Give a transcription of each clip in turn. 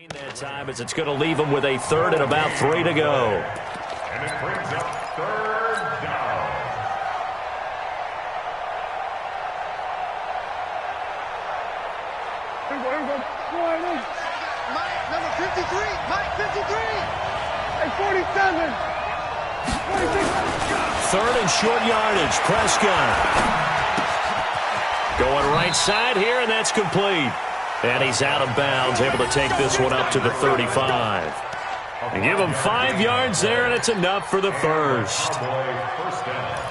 That time as it's going to leave them with a third and about 3 to go. And it brings up third down. Mike, number 53. Mike, 53. Hey, 47. 46. Third and short yardage. Prescott. Going right side here, and that's complete. And he's out of bounds, able to take this one up to the 35. And give him 5 yards there, and it's enough for the first. First down.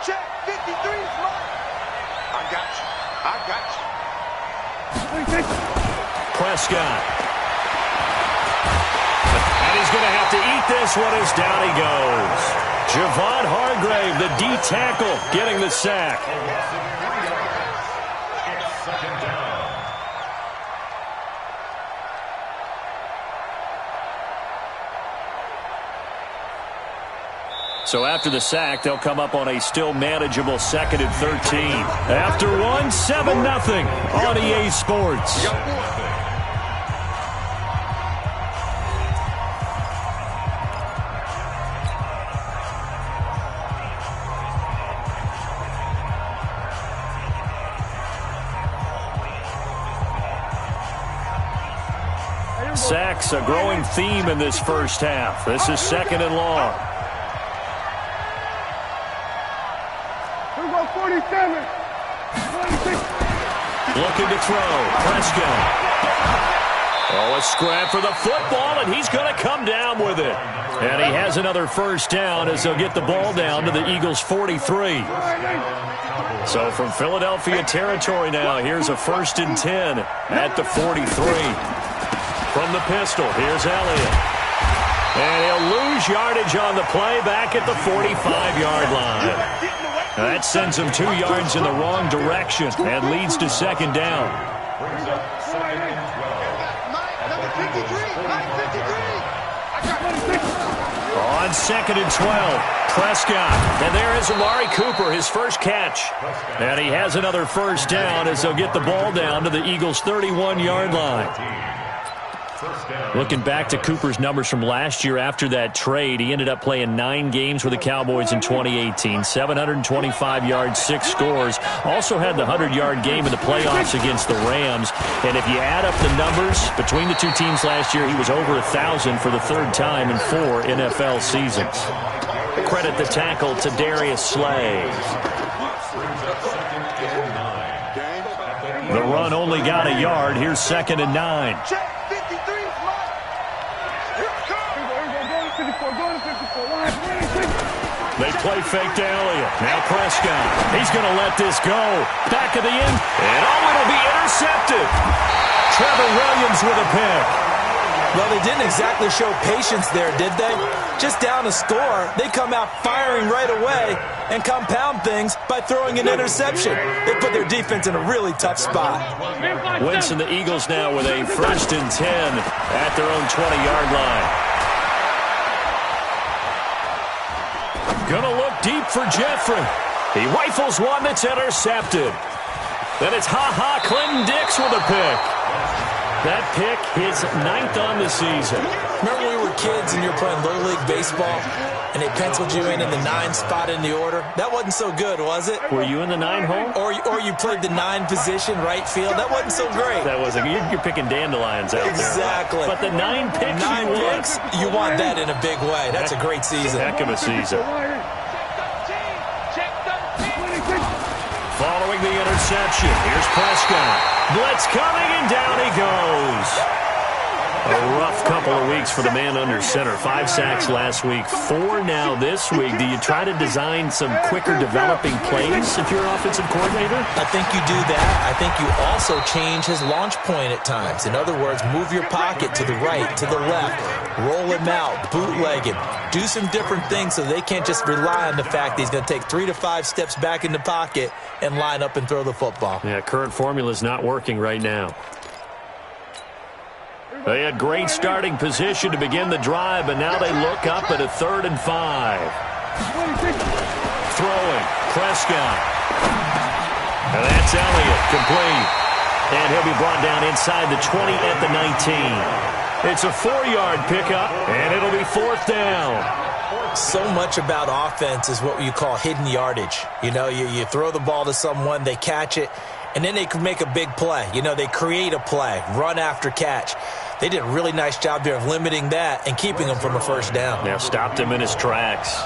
Check, 53. I got you. I got you. Prescott. And he's going to have to eat this one as down he goes. Javon Hargrave, the D tackle, getting the sack. It's second down. So after the sack, they'll come up on a still manageable 2nd and 13. After one, 7-0 on EA Sports. Sacks, a growing theme in this first half. This is 2nd and long. 47. 26. Looking to throw. Prescott. Oh, a scrap for the football, and he's going to come down with it. And he has another first down as they'll get the ball down to the Eagles' 43. So from Philadelphia territory now, here's a 1st and 10 at the 43. From the pistol, here's Elliott. And he'll lose yardage on the play back at the 45-yard line. That sends him 2 yards in the wrong direction and leads to 2nd down. Brings up 2nd and 12. Mike, number 53. Mike, 53. On 2nd and 12, Prescott. And there is Amari Cooper, his first catch. And he has another first down as they'll get the ball down to the Eagles' 31-yard line. Looking back to Cooper's numbers from last year after that trade, he ended up playing 9 games with the Cowboys in 2018. 725 yards, 6 scores. Also had the 100-yard game in the playoffs against the Rams. And if you add up the numbers between the two teams last year, he was over 1,000 for the 3rd time in 4 NFL seasons. Credit the tackle to Darius Slay. The run only got a yard. Here's 2nd and 9. They play fake to Elliott. Now Prescott. He's going to let this go. Back of the end. And it'll be intercepted. Trevor Williams with a pick. Well, they didn't exactly show patience there, did they? Just down a score, they come out firing right away and compound things by throwing an interception. They put their defense in a really tough spot. Winston, the Eagles now with a 1st and 10 at their own 20-yard line. Gonna look deep for Jeffrey. He rifles one that's intercepted. Then it's Clinton Dix with a pick. That pick, his 9th on the season. Remember we were kids and you were playing Little League Baseball and they penciled you in the 9 spot in the order? That wasn't so good, was it? Were you in the 9 hole? Or you played the 9 position, right field? That wasn't so great. That wasn't. You're picking dandelions out there. Exactly. But the 9 picks 9 picks, you want that in a big way. That's a great season. Heck of a season. Following the interception, here's Prescott. Blitz coming, and down he goes. A rough couple of weeks for the man under center. 5 sacks last week, 4 now this week. Do you try to design some quicker developing plays if you're an offensive coordinator? I think you do that. I think you also change his launch point at times. In other words, move your pocket to the right, to the left, roll him out, bootleg him. Do some different things so they can't just rely on the fact that he's going to take 3 to 5 steps back in the pocket and line up and throw the football. Yeah, current formula is not working right now. They had great starting position to begin the drive, but now they look up at a 3rd and 5. Throwing, Prescott. And that's Elliott, complete. And he'll be brought down inside the 20 at the 19. It's a 4-yard pickup, and it'll be 4th down. So much about offense is what you call hidden yardage. You know, you throw the ball to someone, they catch it, and then they can make a big play. You know, they create a play, run after catch. They did a really nice job there of limiting that and keeping him from a 1st down. Now stopped him in his tracks. A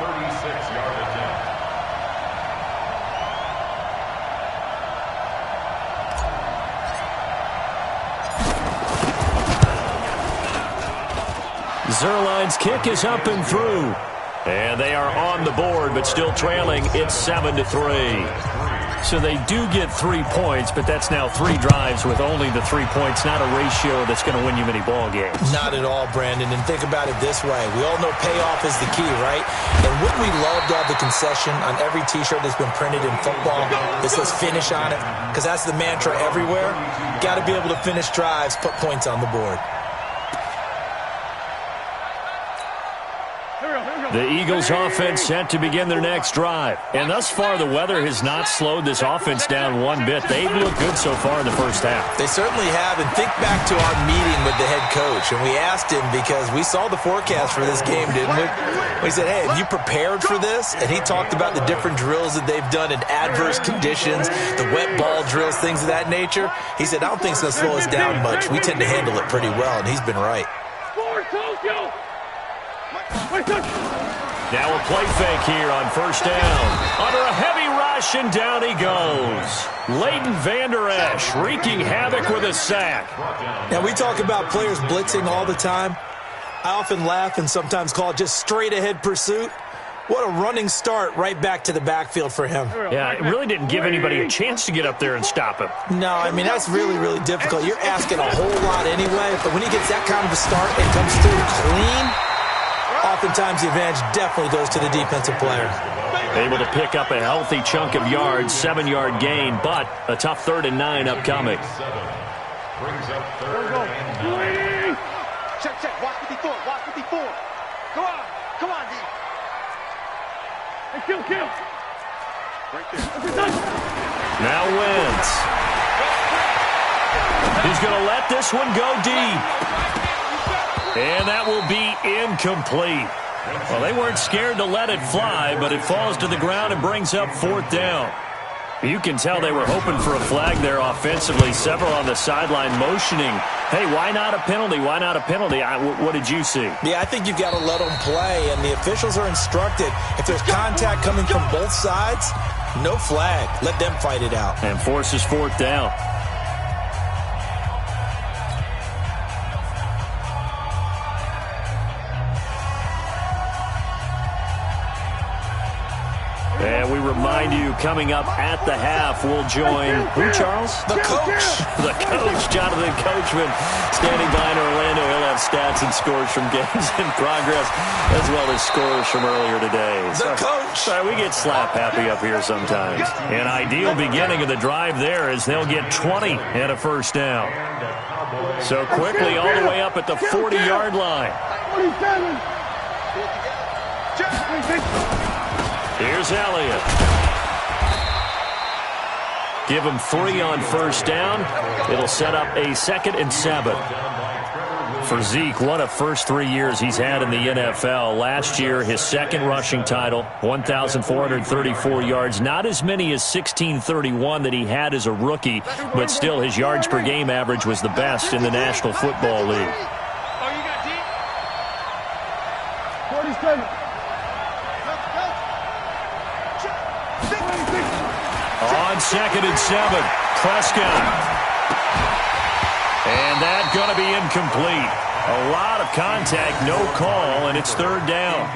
36-yard attempt. Zerline's kick is up and through. And they are on the board, but still trailing. It's 7-3. So they do get 3 points, but that's now 3 drives with only the 3 points, not a ratio that's going to win you many ball games. Not at all, Brandon. And think about it this way. We all know payoff is the key, right? And wouldn't we love to have the concession on every T-shirt that's been printed in football that says finish on it? Because that's the mantra everywhere. Got to be able to finish drives, put points on the board. The Eagles offense set to begin their next drive. And thus far, the weather has not slowed this offense down one bit. They've looked good so far in the first half. They certainly have. And think back to our meeting with the head coach. And we asked him because we saw the forecast for this game, didn't we? We said, hey, have you prepared for this? And he talked about the different drills that they've done in adverse conditions, the wet ball drills, things of that nature. He said, I don't think it's going to slow us down much. We tend to handle it pretty well, and he's been right. Now a play fake here on 1st down. Under a heavy rush, and down he goes. Leighton Vander Esch wreaking havoc with a sack. Now, we talk about players blitzing all the time. I often laugh and sometimes call it just straight-ahead pursuit. What a running start right back to the backfield for him. Yeah, it really didn't give anybody a chance to get up there and stop him. No, I mean, that's really, really difficult. You're asking a whole lot anyway, but when he gets that kind of a start and comes through clean, oftentimes the advantage definitely goes to the defensive player. Able to pick up a healthy chunk of yards, 7-yard gain, but a tough 3rd and 9 upcoming. Brings up 3rd and 9. Check. Watch 54. Watch 54. Go on. Come on, D. Hey, kill. Right there. Now Wentz. He's going to let this one go deep. And that will be incomplete. Well, they weren't scared to let it fly, but it falls to the ground and brings up 4th down. You can tell they were hoping for a flag there offensively. Several on the sideline motioning, hey, why not a penalty? Why not a penalty? What did you see? Yeah, I think you've got to let them play, and the officials are instructed. If there's contact coming from both sides, no flag. Let them fight it out. And forces 4th down. And we remind you, coming up at the half, we'll join who, Charles? The coach. The coach, Jonathan Coachman, standing by in Orlando. He'll have stats and scores from games in progress, as well as scores from earlier today. The coach. Sorry, we get slap happy up here sometimes. An ideal beginning of the drive there as they'll get 20 and a 1st down. So quickly all the way up at the 40-yard line. 47. Here's Elliott. Give him 3 on 1st down. It'll set up a 2nd and 7. For Zeke, what a first 3 years he's had in the NFL. Last year, his 2nd rushing title, 1,434 yards. Not as many as 1,631 that he had as a rookie, but still his yards per game average was the best in the National Football League. 47. On 2nd and 7, Prescott. And that's going to be incomplete. A lot of contact, no call, and it's 3rd down.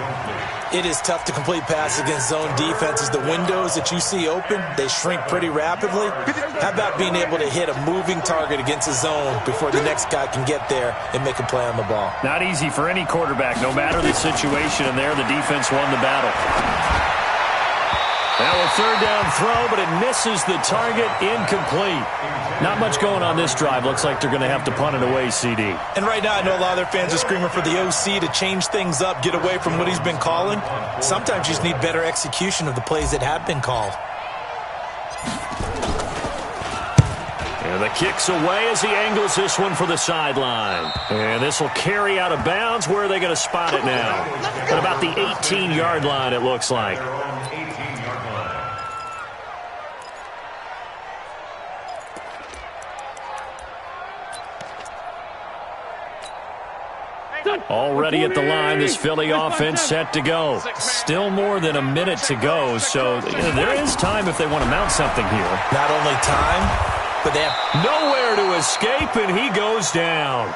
It is tough to complete passes against zone defenses. The windows that you see open, they shrink pretty rapidly. How about being able to hit a moving target against a zone before the next guy can get there and make a play on the ball? Not easy for any quarterback, no matter the situation, and there the defense won the battle. Now a third down throw, but it misses the target, incomplete. Not much going on this drive. Looks like they're going to have to punt it away, CD. And right now I know a lot of their fans are screaming for the OC to change things up, get away from what he's been calling. Sometimes you just need better execution of the plays that have been called. And the kick's away as he angles this one for the sideline. And this will carry out of bounds. Where are they going to spot it now? At about the 18-yard line, it looks like. Already at the line, this Philly offense set to go. Still more than a minute to go, so there is time if they want to mount something here. Not only time, but they have nowhere to escape, and he goes down.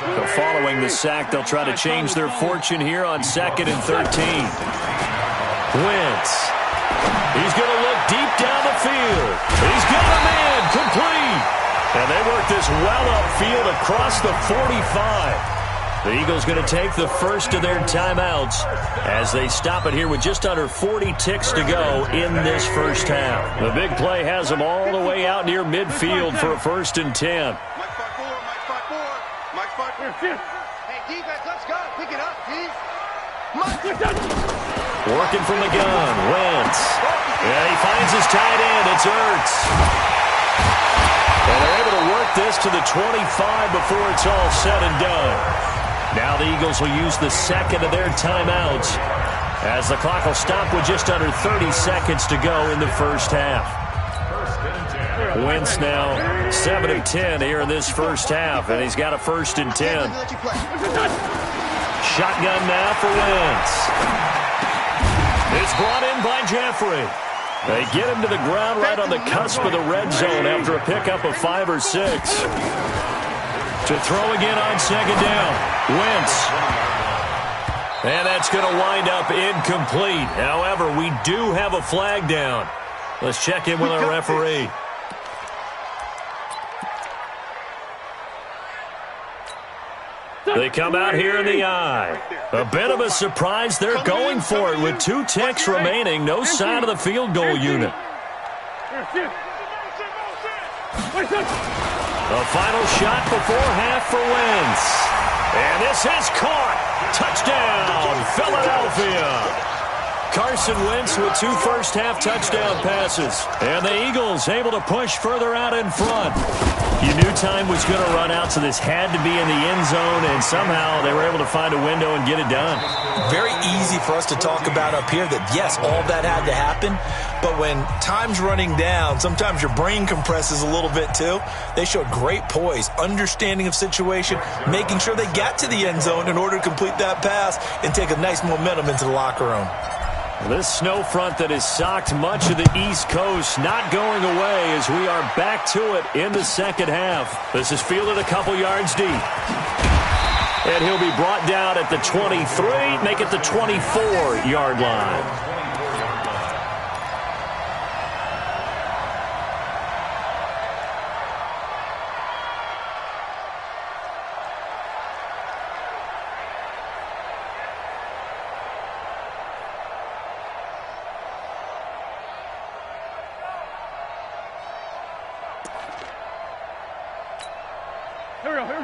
So following the sack, they'll try to change their fortune here on 2nd and 13. Wentz. He's going to look deep down the field. He's got a man complete. And they work this well upfield across the 45. The Eagles going to take the first of their timeouts as they stop it here with just under 40 ticks to go in this first half. The big play has them all the way out near midfield for a 1st and 10. Mike 5-4. Hey, defense, let's go. Pick it up, D. Working from the gun, Wentz. And he finds his tight end. It's Ertz. And they're able to work this to the 25 before it's all said and done. Now the Eagles will use the second of their timeouts as the clock will stop with just under 30 seconds to go in the first half. Wentz now 7 of 10 here in this first half, and he's got a 1st and 10. Shotgun now for Wentz. It's brought in by Jeffrey. They get him to the ground right on the cusp of the red zone after a pickup of 5 or 6. To throw again on 2nd down. Wentz. And that's going to wind up incomplete. However, we do have a flag down. Let's check in with our referee. They come out here in the eye. A bit of a surprise. They're going for it with 2 ticks remaining. No sign of the field goal unit. The final shot before half for Wentz. And this is caught. Touchdown, Philadelphia. Carson Wentz with 2 first-half touchdown passes. And the Eagles able to push further out in front. You knew time was going to run out, so this had to be in the end zone, and somehow they were able to find a window and get it done. Very easy for us to talk about up here that, yes, all that had to happen, but when time's running down, sometimes your brain compresses a little bit too. They showed great poise, understanding of situation, making sure they got to the end zone in order to complete that pass and take a nice momentum into the locker room. This snow front that has socked much of the East Coast not going away as we are back to it in the second half. This is fielded a couple yards deep. And he'll be brought down at the 23, make it the 24-yard line.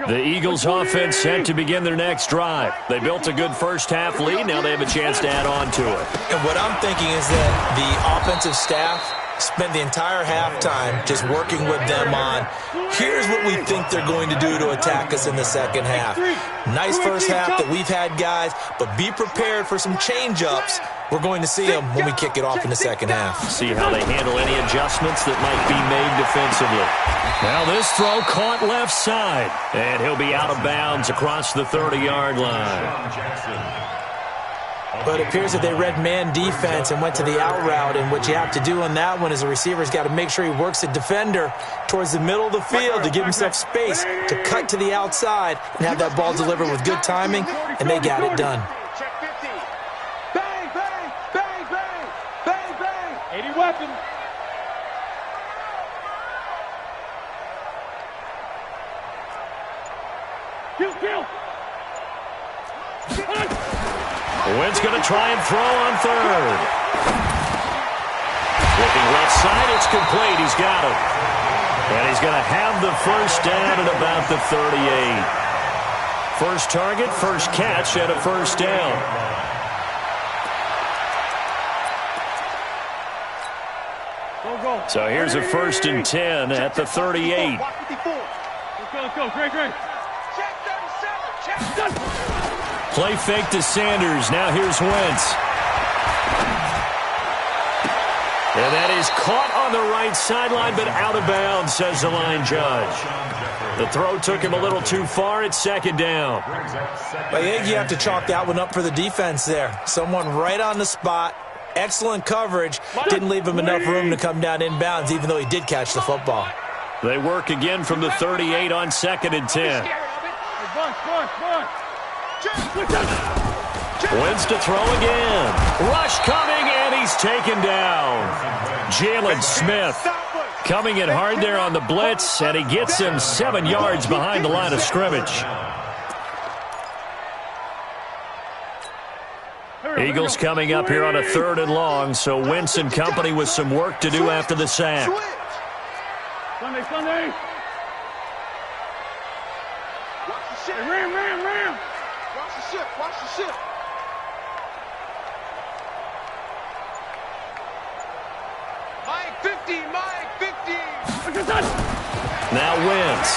The Eagles offense set to begin their next drive. They built a good first-half lead. Now they have a chance to add on to it. And what I'm thinking is that the offensive staff spent the entire halftime just working with them on, here's what we think they're going to do to attack us in the second half. Nice first half that we've had, guys, but be prepared for some change-ups. We're going to see them when we kick it off in the second half. See how they handle any adjustments that might be made defensively. Now this throw caught left side, and he'll be out of bounds across the 30-yard line. But it appears that they read man defense and went to the out route, and what you have to do on that one is the receiver's got to make sure he works the defender towards the middle of the field to give himself space to cut to the outside and have that ball delivered with good timing, and they got it done. Bang, bang, bang, bang, bang, bang. 80 weapon. Kill, kill. Wentz going to try and throw on third. Looking left side, it's complete. He's got it. And he's going to have the first down at about the 38. First target, first catch, and a first down. So here's a 1st and 10 at the 38. Let's go. Great. Play fake to Sanders. Now here's Wentz. And that is caught on the right sideline, but out of bounds, says the line judge. The throw took him a little too far. It's 2nd down. I think you have to chalk that one up for the defense there. Someone right on the spot. Excellent coverage. Didn't leave him enough room to come down inbounds, even though he did catch the football. They work again from the 38 on 2nd and 10. Wentz to throw again. Rush coming, and he's taken down. Jalen Smith coming in hard there on the blitz, and he gets him 7 yards behind the line of scrimmage. Eagles coming up here on a 3rd and long, so Wentz and company with some work to do after the sack. Sunday. Ram. Watch the ship. Mike 50. Now Wentz.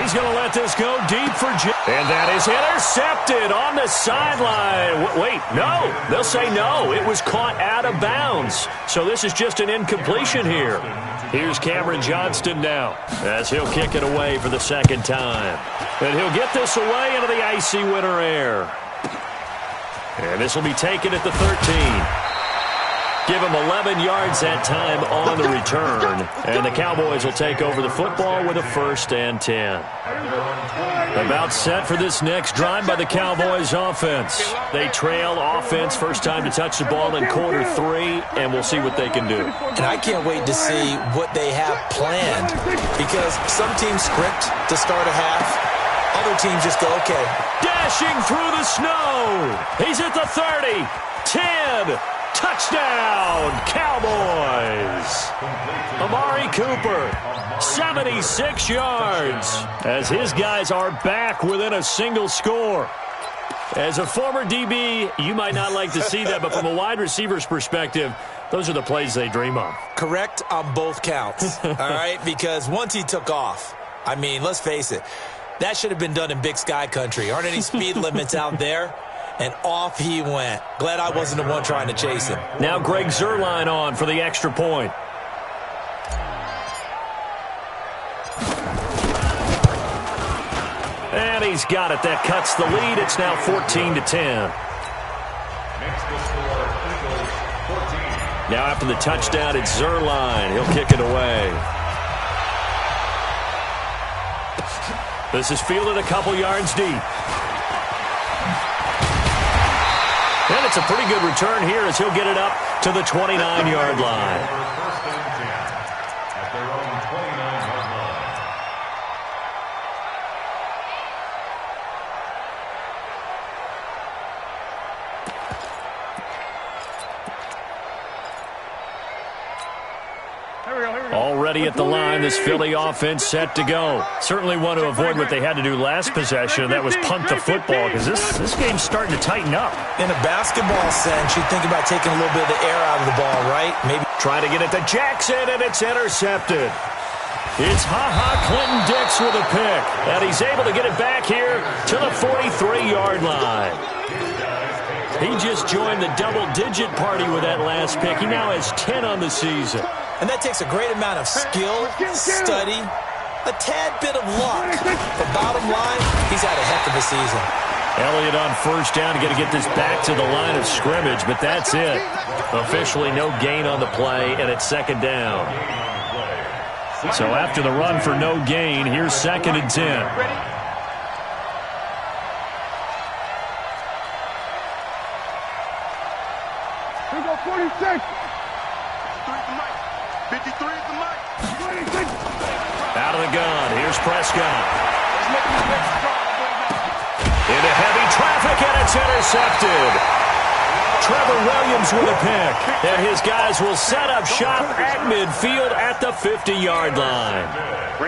He's going to let this go deep for Jim. And that is intercepted on the sideline. Wait, no. They'll say no. It was caught out of bounds. So this is just an incompletion here. Here's Cameron Johnston now as he'll kick it away for the 2nd time. And he'll get this away into the icy winter air. And this will be taken at the 13. Give him 11 yards that time on the return. And the Cowboys will take over the football with a 1st and 10. About set for this next drive by the Cowboys offense. They trail offense, first time to touch the ball in quarter 3, and we'll see what they can do. And I can't wait to see what they have planned, because some teams script to start a half. Other teams just go, okay. Dashing through the snow. He's at the 30, 10. Touchdown, Cowboys! Amari Cooper, 76 yards, as his guys are back within a single score. As a former DB, you might not like to see that, but from a wide receiver's perspective, those are the plays they dream of. Correct on both counts, all right? Because once he took off, I mean, let's face it, that should have been done in Big Sky country. Aren't any speed limits out there? And off he went. Glad I wasn't the one trying to chase him. Now Greg Zuerlein on for the extra point. And he's got it. That cuts the lead. It's now 14-10. Now after the touchdown, it's Zuerlein. He'll kick it away. This is fielded a couple yards deep. And it's a pretty good return here as he'll get it up to the 29-yard line. Already at the line, this Philly offense set to go. Certainly want to avoid what they had to do last possession, and that was punt the football, because this game's starting to tighten up. In a basketball sense, you think about taking a little bit of the air out of the ball, right? Maybe trying to get it to Jackson, and it's intercepted. It's Clinton Dix with a pick, and he's able to get it back here to the 43-yard line. He just joined the double-digit party with that last pick. He now has 10 on the season. And that takes a great amount of skill, study, a tad bit of luck. But bottom line, he's had a heck of a season. Elliott on first down to get this back to the line of scrimmage, but that's it. Officially no gain on the play, and it's 2nd down. So after the run for no gain, here's 2nd and 10. Here we go, 46. 53 is the mic. Out of the gun. Here's Prescott. Into heavy traffic, and it's intercepted. Trevor Williams with a pick. And his guys will set up shop at midfield at the 50-yard line.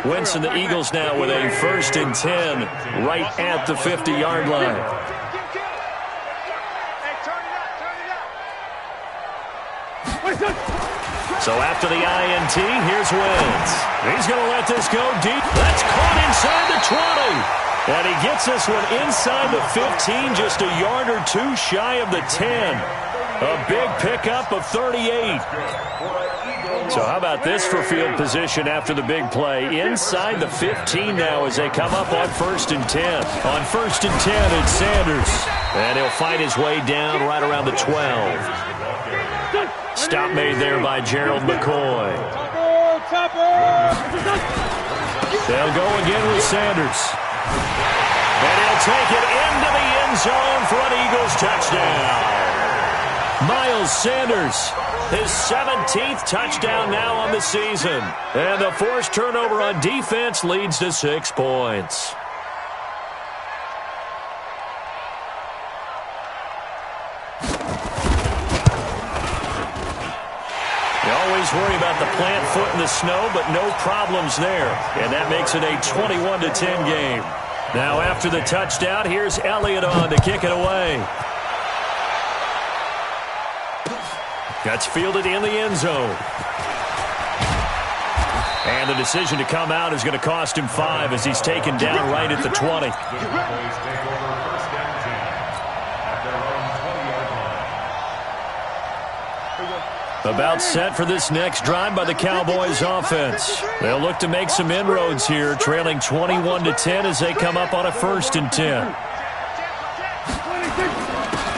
Winston, the Eagles now with a 1st and 10 right at the 50-yard line. So after the INT, here's Wentz. He's going to let this go deep. That's caught inside the 20. And he gets this one inside the 15, just a yard or two shy of the 10. A big pickup of 38. So how about this for field position after the big play? Inside the 15 now as they come up on 1st and 10. On 1st and 10, it's Sanders. And he'll fight his way down right around the 12. Stop made there by Gerald McCoy. They'll go again with Sanders. And he'll take it into the end zone for an Eagles touchdown. Miles Sanders, his 17th touchdown now on the season. And the forced turnover on defense leads to 6 points. You always worry about the plant foot in the snow, but no problems there. And that makes it a 21-10 game. Now after the touchdown, here's Elliott on to kick it away. That's fielded in the end zone. And the decision to come out is going to cost him 5 as he's taken down right at the 20. About set for this next drive by the Cowboys offense. They'll look to make some inroads here, trailing 21-10 as they come up on a 1st and 10.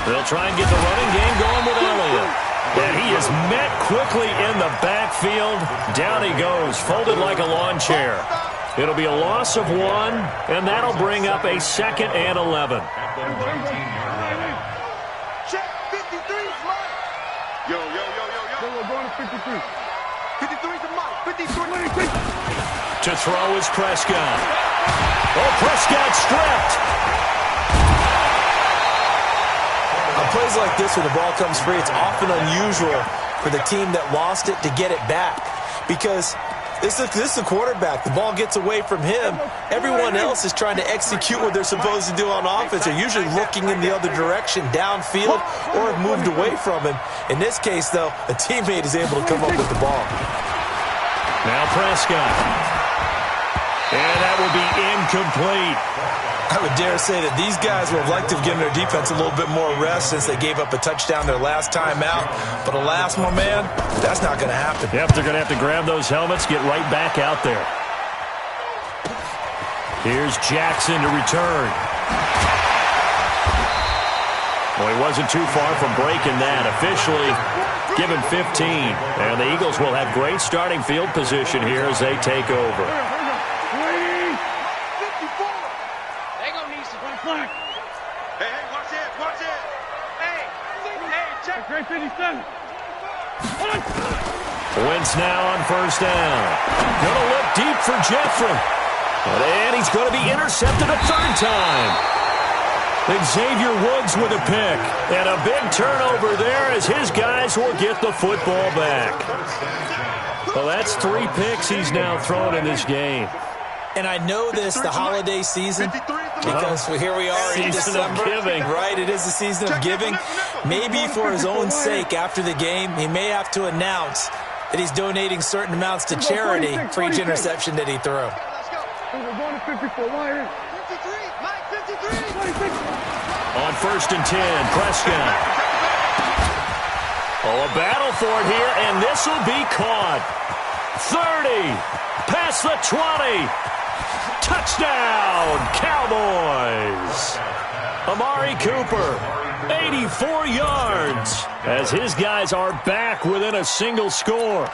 They'll try and get the running game going with Elliott. And he is met quickly in the backfield. Down he goes, folded like a lawn chair. It'll be a loss of 1, and that'll bring up a 2nd and 11. Check 53's right. Yo, yo, yo, yo, yo. We're going to 53. 53's the mark. 53. To throw is Prescott. Oh, Prescott stripped. On plays like this where the ball comes free, it's often unusual for the team that lost it to get it back. Because this is a quarterback. The ball gets away from him. Everyone else is trying to execute what they're supposed to do on offense. They're usually looking in the other direction, downfield, or have moved away from him. In this case, though, a teammate is able to come up with the ball. Now Prescott. And that will be incomplete. I would dare say that these guys would have liked to have given their defense a little bit more rest since they gave up a touchdown their last time out. But alas, my man, that's not going to happen. Yep, they're going to have to grab those helmets, get right back out there. Here's Jackson to return. Well, he wasn't too far from breaking that. Officially given 15. And the Eagles will have great starting field position here as they take over. Wentz now on 1st down. Going to look deep for Jeffrey. And he's going to be intercepted a 3rd time. Xavier Woods with a pick. And a big turnover there as his guys will get the football back. Well, that's 3 picks he's now thrown in this game. And I know this, the holiday season, because here we are in December. Giving. Right, it is the season of giving. Maybe for his own sake after the game, he may have to announce that he's donating certain amounts to charity for each interception that he threw. We're going to 54. Why? 53. Mike, 53. On 1st and 10, Prescott. Oh, a battle for it here, and this will be caught. 30. Past the 20. Touchdown, Cowboys. Amari Cooper, 84 yards, as his guys are back within a single score.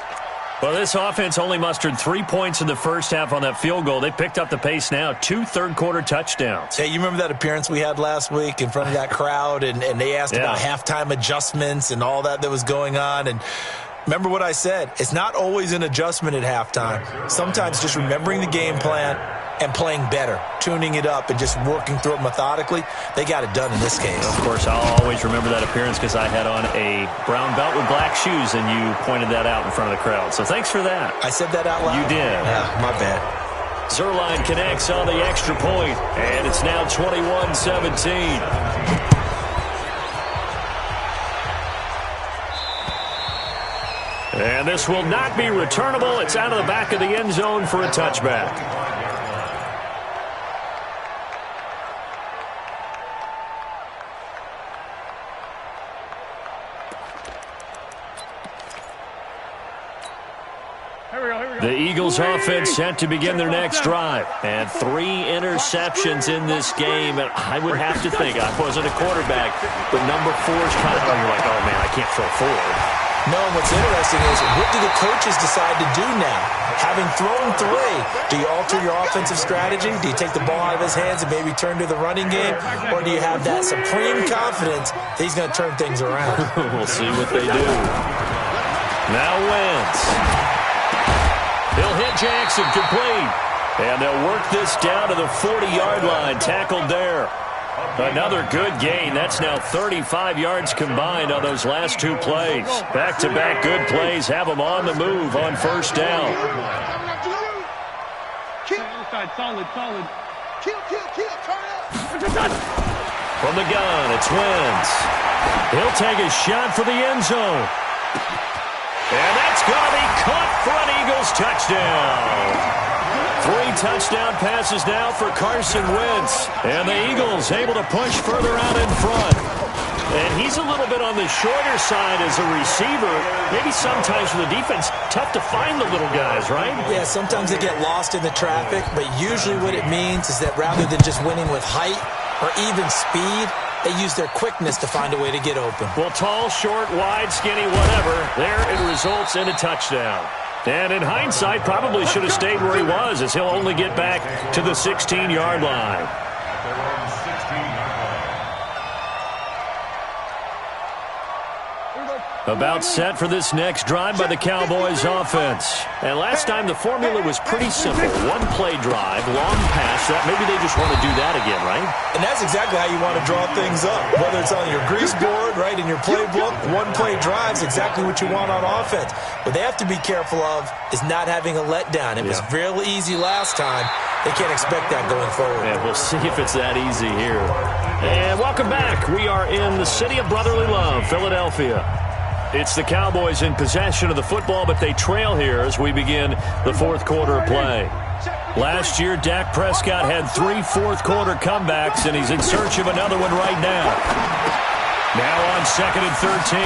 Well, this offense only mustered 3 points in the first half on that field goal. They picked up the pace now, 2 third-quarter touchdowns. Hey, you remember that appearance we had last week in front of that crowd, and they asked about halftime adjustments and all that was going on, and remember what I said. It's not always an adjustment at halftime. Sometimes just remembering the game plan, and playing better, tuning it up and just working through it methodically. They got it done in this case. Of course, I'll always remember that appearance because I had on a brown belt with black shoes, and you pointed that out in front of the crowd. So thanks for that. I said that out loud? You did. Yeah, my bad. Zerline connects on the extra point, and it's now 21-17. And this will not be returnable. It's out of the back of the end zone for a touchback. The Eagles offense set to begin their next drive. And 3 interceptions in this game. And I would have to think, I wasn't a quarterback, but number 4 is kind of, you're like, oh, man, I can't throw forward. No, and what's interesting is, what do the coaches decide to do now? Having thrown 3, do you alter your offensive strategy? Do you take the ball out of his hands and maybe turn to the running game? Or do you have that supreme confidence that he's going to turn things around? We'll see what they do. Now Wentz. He'll hit Jackson complete. And they'll work this down to the 40-yard line. Tackled there. Another good gain. That's now 35 yards combined on those last 2 plays. Back-to-back good plays have them on the move on first down. Solid. Kill, turn up. From the gun, it's Wentz. He'll take a shot for the end zone. And that's going to be caught for an Eagles touchdown. 3 touchdown passes now for Carson Wentz. And the Eagles able to push further out in front. And he's a little bit on the shorter side as a receiver. Maybe sometimes for the defense, tough to find the little guys, right? Yeah, sometimes they get lost in the traffic, but usually what it means is that rather than just winning with height or even speed, they use their quickness to find a way to get open. Well, tall, short, wide, skinny, whatever, there it results in a touchdown. And in hindsight, probably should have stayed where he was, as he'll only get back to the 16-yard line. About set for this next drive by the Cowboys offense. And last time the formula was pretty simple. 1-play drive, long pass. That maybe they just want to do that again, right? And that's exactly how you want to draw things up. Whether it's on your grease board, right, in your playbook, 1-play drive's exactly what you want on offense. What they have to be careful of is not having a letdown. It was real easy last time. They can't expect that going forward. Yeah, we'll see if it's that easy here. And welcome back. We are in the city of brotherly love, Philadelphia. It's the Cowboys in possession of the football, but they trail here as we begin the 4th quarter of play. Last year, Dak Prescott had 3 fourth-quarter comebacks, and he's in search of another one right now. Now on 2nd and 13.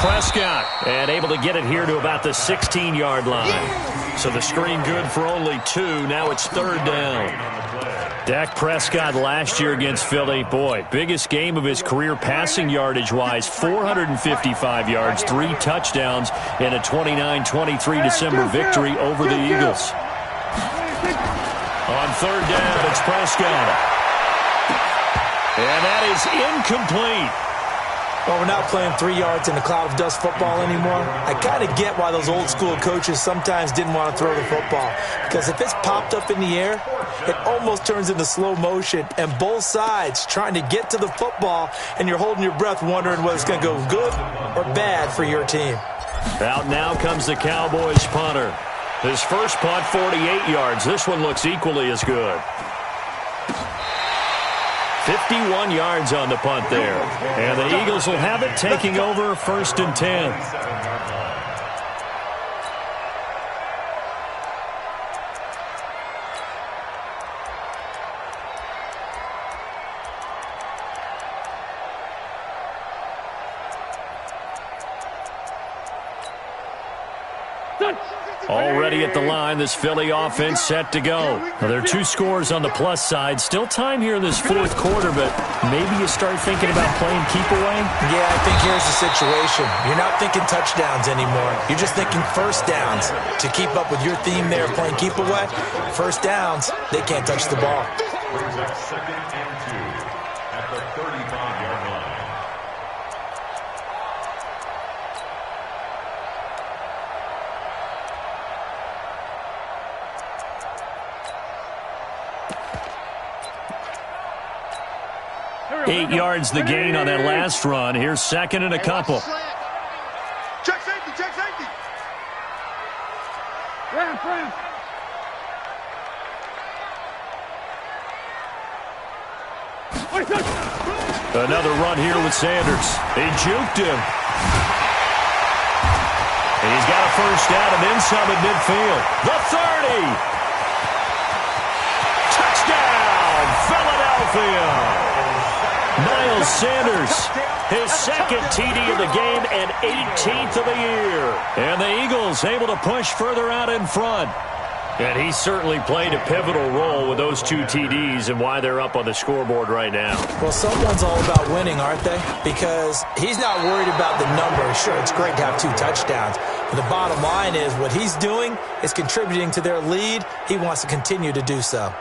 Prescott, and able to get it here to about the 16-yard line. So the screen good for only 2. Now it's 3rd down. Dak Prescott last year against Philly, boy, biggest game of his career passing yardage-wise, 455 yards, 3 touchdowns in a 29-23 December victory over the Eagles. On 3rd down, it's Prescott. And that is incomplete. Well, we're not playing 3 yards in a cloud of dust football anymore. I kind of get why those old-school coaches sometimes didn't want to throw the football. Because if it's popped up in the air, it almost turns into slow motion. And both sides trying to get to the football, and you're holding your breath wondering whether it's going to go good or bad for your team. Out now comes the Cowboys punter. His first punt, 48 yards. This one looks equally as good. 51 yards on the punt there. And the Eagles will have it, taking over 1st and 10. Already at the line, this Philly offense set to go. Well, there are 2 scores on the plus side. Still time here in this 4th quarter, but maybe you start thinking about playing keep away? Yeah, I think here's the situation. You're not thinking touchdowns anymore. You're just thinking first downs. To keep up with your theme there of playing keep away, first downs, they can't touch the ball. Brings up 2nd and 2 at the 35-yard line. 8 yards the gain on that last run. Here's second and a couple. Check safety, check safety. Ram. Another run here with Sanders. He juked him. And he's got a first down and then some at midfield. The 30. Touchdown, Philadelphia. Miles Sanders, his second TD of the game and 18th of the year. And the Eagles able to push further out in front. And he certainly played a pivotal role with those 2 TDs and why they're up on the scoreboard right now. Well, someone's all about winning, aren't they? Because he's not worried about the number. Sure, it's great to have 2 touchdowns. But the bottom line is what he's doing is contributing to their lead. He wants to continue to do so.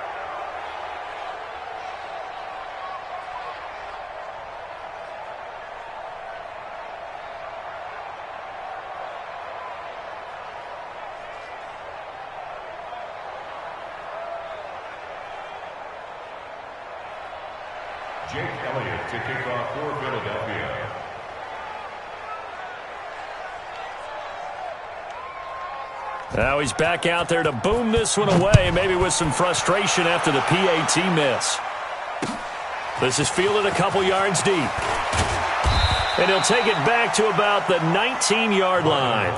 Jake Elliott to kick off for Philadelphia. Now he's back out there to boom this one away, maybe with some frustration after the PAT miss. This is fielded a couple yards deep. And he'll take it back to about the 19-yard line.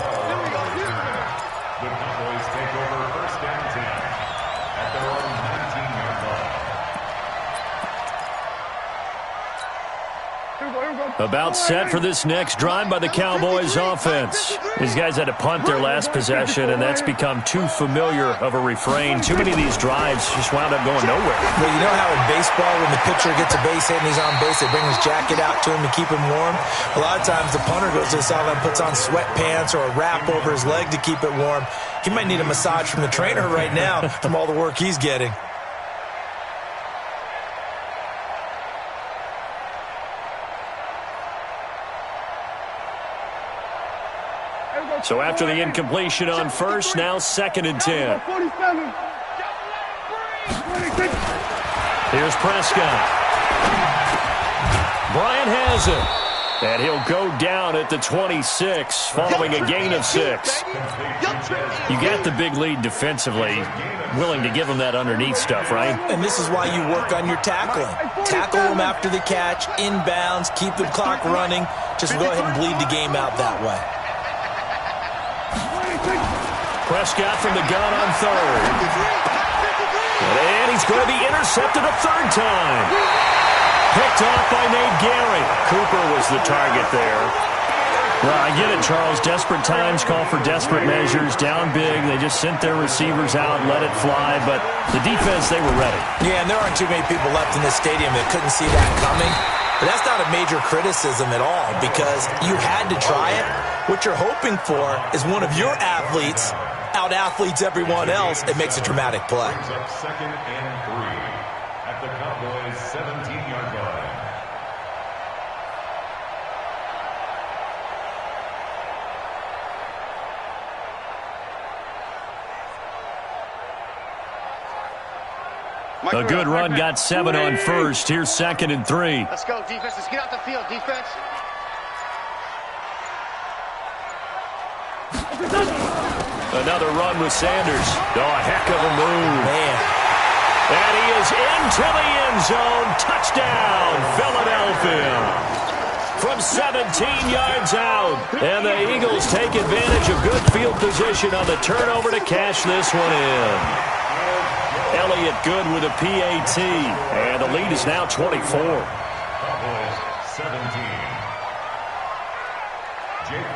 The Cowboys take over first down 10 at their own 19-yard line. About set for this next drive by the Cowboys offense. These guys had to punt their last possession, and that's become too familiar of a refrain. Too many of these drives just wound up going nowhere. Well, you know how in baseball when the pitcher gets a base hit and he's on base, they bring his jacket out to him to keep him warm? A lot of times the punter goes to the sideline, puts on sweatpants or a wrap over his leg to keep it warm. He might need a massage from the trainer right now from all the work he's getting. So after the incompletion on first, now second and 10. Here's Prescott. Bryant has it. And he'll go down at the 26 following a gain of 6. You got the big lead defensively. Willing to give them that underneath stuff, right? And this is why you work on your tackling. Tackle them after the catch, inbounds, keep the clock running. Just go ahead and bleed the game out that way. Prescott from the gun on third. And he's going to be intercepted a third time. Picked off by Nate Gary. Cooper was the target there. Well, I get it, Charles. Desperate times call for desperate measures. Down big. They just sent their receivers out and let it fly. But the defense, they were ready. Yeah, and there aren't too many people left in this stadium that couldn't see that coming. But that's not a major criticism at all because you had to try it. What you're hoping for is one of your athletes out-athletes everyone else. It makes a dramatic play. Brings up second and 3 at the Cowboys' 17-yard line. A good run got 7 on first. Here's second and 3. Let's go, defense. Let's get out the field, defense. Another run with Sanders. Oh, a heck of a move. Man. And he is into the end zone. Touchdown, Philadelphia. From 17 yards out. And the Eagles take advantage of good field position on the turnover to cash this one in. Elliott good with a PAT. And the lead is now 24. Cowboys 17.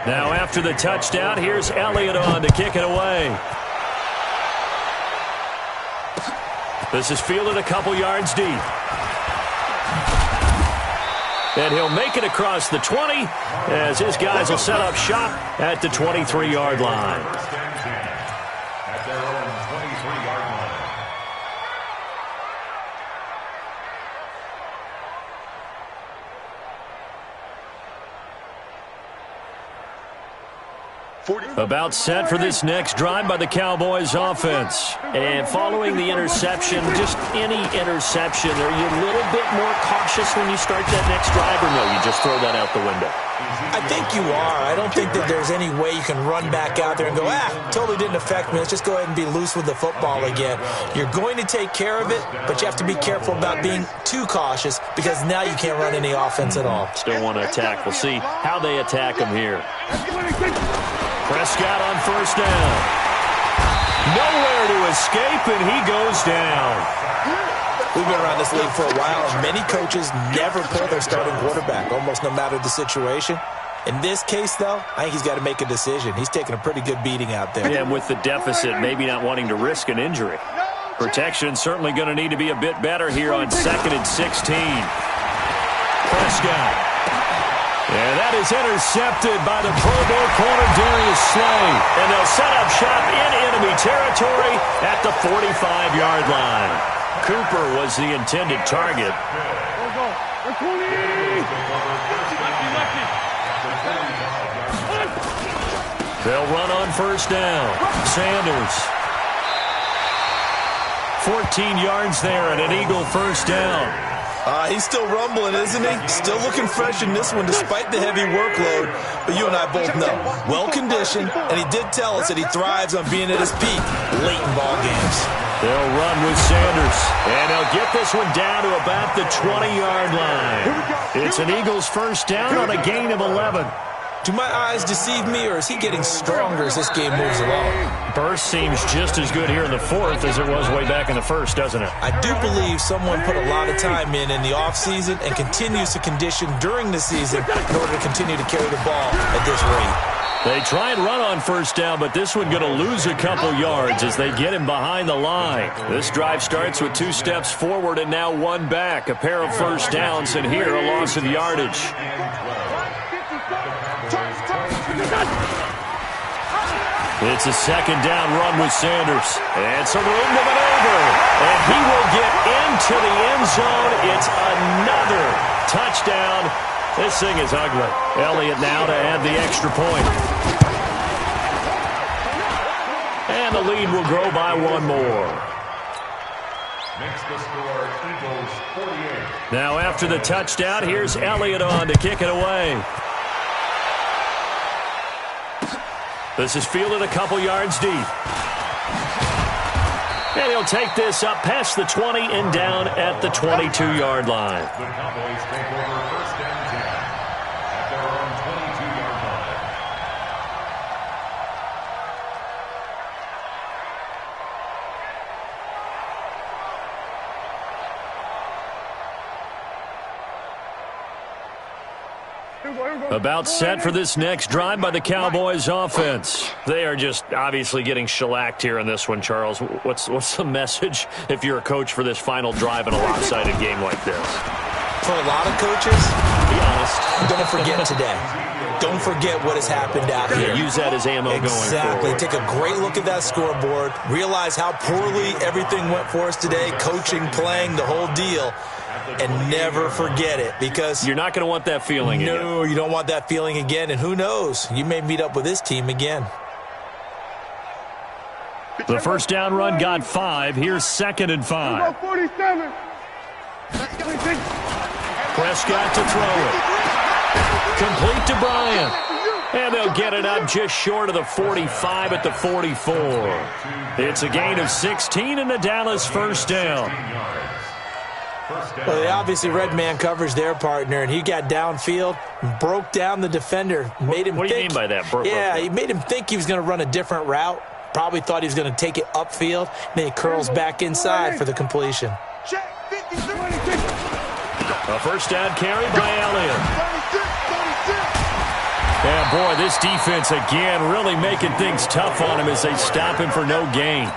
Now after the touchdown, here's Elliott on to kick it away. This is fielded a couple yards deep. And he'll make it across the 20 as his guys will set up shop at the 23-yard line. First and 10 at their own 23-yard line. About set for this next drive by the Cowboys offense. And following the interception, just any interception, are you a little bit more cautious when you start that next drive, or no, you just throw that out the window? I think you are. I don't think that there's any way you can run back out there and go, totally didn't affect me. Let's just go ahead and be loose with the football again. You're going to take care of it, but you have to be careful about being too cautious because now you can't run any offense at all. Still want to attack. We'll see how they attack him here. Prescott on first down. Nowhere to escape, and he goes down. We've been around this league for a while, and many coaches never pull their starting quarterback, almost no matter the situation. In this case, though, I think he's got to make a decision. He's taking a pretty good beating out there. Yeah, and with the deficit, maybe not wanting to risk an injury. Protection certainly going to need to be a bit better here on 2nd and 16. Prescott. And that is intercepted by the Pro Bowl corner, Darius Slay. And they'll set up shop in enemy territory at the 45-yard line. Cooper was the intended target. They'll run on first down. Sanders. 14 yards there and an Eagle first down. He's still rumbling, isn't he? Still looking fresh in this one despite the heavy workload. But you and I both know, well-conditioned, and he did tell us that he thrives on being at his peak late in ball games. They'll run with Sanders, and they'll get this one down to about the 20-yard line. It's an Eagles first down on a gain of 11. Do my eyes deceive me, or is he getting stronger as this game moves along? Burst seems just as good here in the fourth as it was way back in the first, doesn't it? I do believe someone put a lot of time in the offseason and continues to condition during the season in order to continue to carry the ball at this rate. They try and run on first down, but this one going to lose a couple yards as they get him behind the line. This drive starts with 2 steps forward and now 1 back. A pair of first downs, and here a loss of yardage. It's a second down run with Sanders. And some room to maneuver. And he will get into the end zone. It's another touchdown. This thing is ugly. Elliott now to add the extra point. And the lead will grow by 1 more. Makes the score Eagles 48. Now after the touchdown, here's Elliott on to kick it away. This is fielded a couple yards deep. And he'll take this up past the 20 and down at the 22-yard line. The Cowboys take over first down 10 at their own 22-yard line. About set for this next drive by the Cowboys offense. They are just obviously getting shellacked here in this one, Charles. What's the message if you're a coach for this final drive in a lopsided game like this? For a lot of coaches, be honest, don't forget today. Don't forget what has happened out here. Use that as ammo going forward. Exactly. Take a great look at that scoreboard. Realize how poorly everything went for us today. Coaching, playing, the whole deal. And never forget it, because you're not going to want that feeling again. No, you don't want that feeling again. And who knows? You may meet up with this team again. The first down run got 5. Here's 2nd and 5. 47. Prescott to throw it. Complete to Bryant. And they'll get it up just short of the 45 at the 44. It's a gain of 16 and the Dallas first down. Well, they obviously read man coverage their partner, and he got downfield, broke down the defender, made him think. What do you mean by that? He made him think he was going to run a different route. Probably thought he was going to take it upfield. Then he curls back inside for the completion. A first down carry by Elliott. Yeah, boy, this defense again really making things tough on him as they stop him for no gain.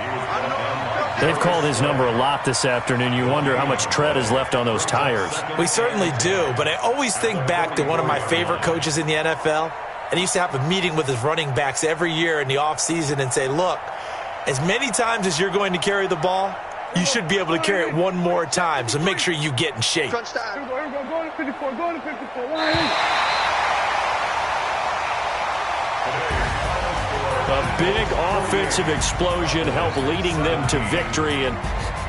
They've called his number a lot this afternoon. You wonder how much tread is left on those tires. We certainly do, but I always think back to one of my favorite coaches in the NFL, and he used to have a meeting with his running backs every year in the offseason and say, look, as many times as you're going to carry the ball, you should be able to carry it one more time, so make sure you get in shape. Go to 54, go to 54. A big offensive explosion helped leading them to victory. And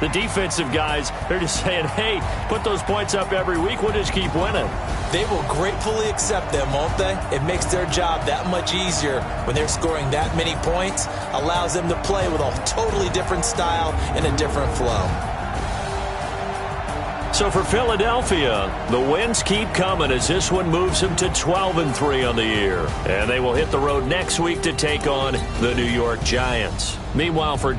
the defensive guys, they're just saying, hey, put those points up every week. We'll just keep winning. They will gratefully accept them, won't they? It makes their job that much easier when they're scoring that many points. Allows them to play with a totally different style and a different flow. So for Philadelphia, the wins keep coming as this one moves them to 12-3 on the year. And they will hit the road next week to take on the New York Giants. Meanwhile, for